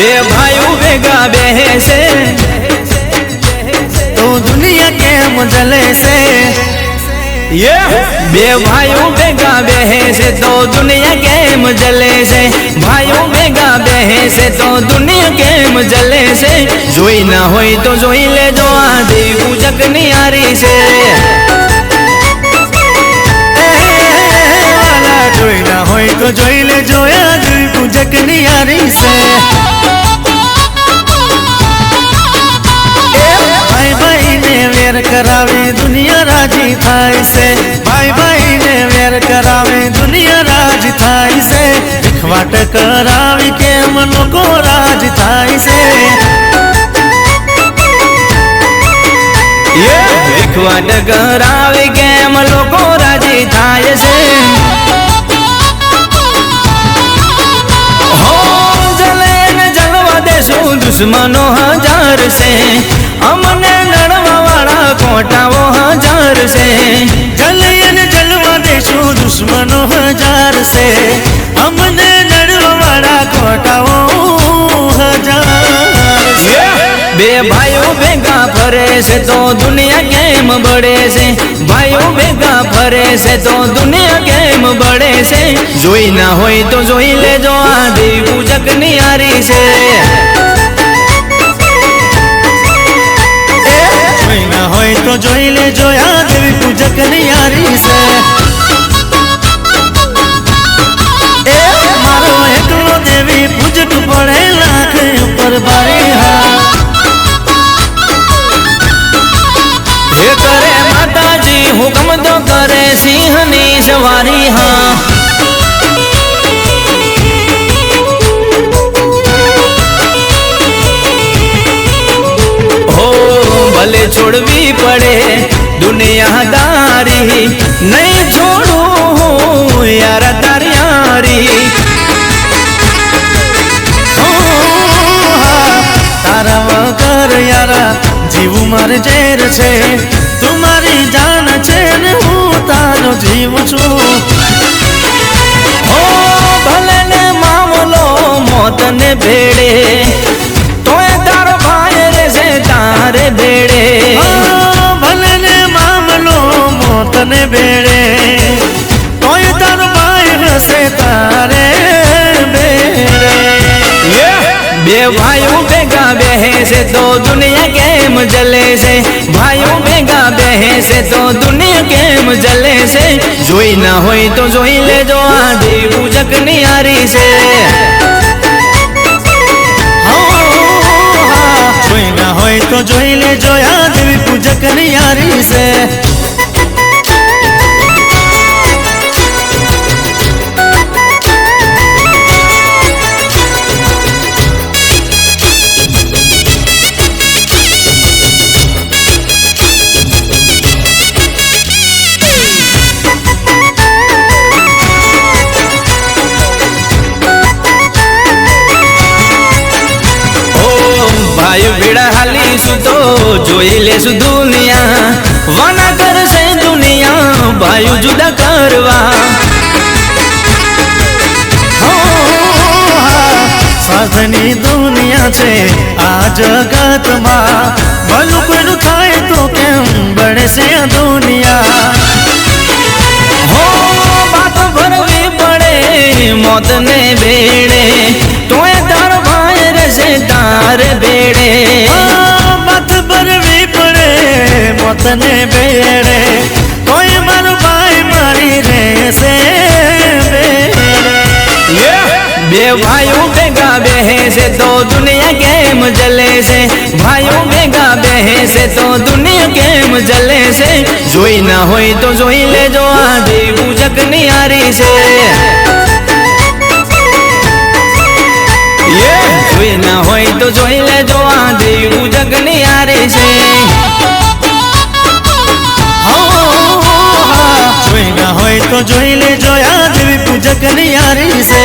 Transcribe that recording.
बे भाइयों बेगा बेसे तो दुनिया केम जले से। ये बे भाइयों बेगा बेसे तो दुनिया केम जले से। भाइयों बेगा बेसे तो दुनिया केम जले से। जोई ना होई तो जोई ले जो आदि पूजक नियारी से। जोई ना होई तो जोई ले जो आदि पूजक नियारी से। भाई भाई ने वेर करावे दुनिया राजी थाई से। भाई भाई ने वेर करावे दुनिया राजी थाई से। विखवाट करावी के मनो को राज थाई से। ये विखवाट करावी के मनो को राजी थाई से। दुश्मनों हजार से अमने लड़वा वाला कोटाओ हजार से। जलियन जलवा देशो दुश्मनों हजार से अमने लड़वा वाला कोटाओ हजार से। बे भाइयों बेगा फरे से तो दुनिया केम बड़े से। भाइयों बेगा फरे से तो दुनिया केम बड़े से। जोई ना होई तो जोई ले जो आदि पूजक नियारी से। ना होई तो जोई ले जो देवी पूजक नियारी से। मारो एकलो देवी पूजक पड़े लाख ऊपर बारी हा। हे करे माता जी हुक्म तो करे सिंहनी सवारी हा। भले छोड़वी पड़े दुनियादारी नहीं छोड़ू यार तारियारी। तारा वगर यारा जीव मर जेर छे। तुम्हारी जान छे ने हूँ तारो जीव छू। भले ने मामलो मौत ने भेड़े तारो भाई रे से तारे बेड़े। भले ने मामलो मौत ने बेड़े कोई तारो भाई से तारे बेड़े। बे भाइयों बेगा बेहे से तो दुनिया केम जले से। भाइयों बेगा बेहे से तो दुनिया केम जले से। जोई ना होई तो जोई ले जो आदि पूजक नियारी से। जोई ना होई तो जोई ले जो देवी पूजक नियारी से। भाई भिड़ा हाली सुतो जोई ले सु दुनिया वाना कर से दुनिया भाई जुदा करवा। साधनी दुनिया छे आ जगत मा भलू कोई थाय तो केम बड़े से दुनिया। हो बात भरवी पड़े मौत ने बेड़े तो तार भाई रे से तार बेड़े। मत भरवी पड़े मौत ने बेड़े कोई मर भाई मारी रे से बेड़े। बे भाइयों बेगा बेहे से तो दुनिया केम जले से। भाइयों बेगा बेहे से तो दुनिया केम जले से। जोई ना होई तो जोई ले जो आदि पूजक नियारी से। जोई ना होई तो जोई ले जो आदि पूजक नियारी से। जोई ना होई तो जोई ले जो देवी पूजक नियारी से।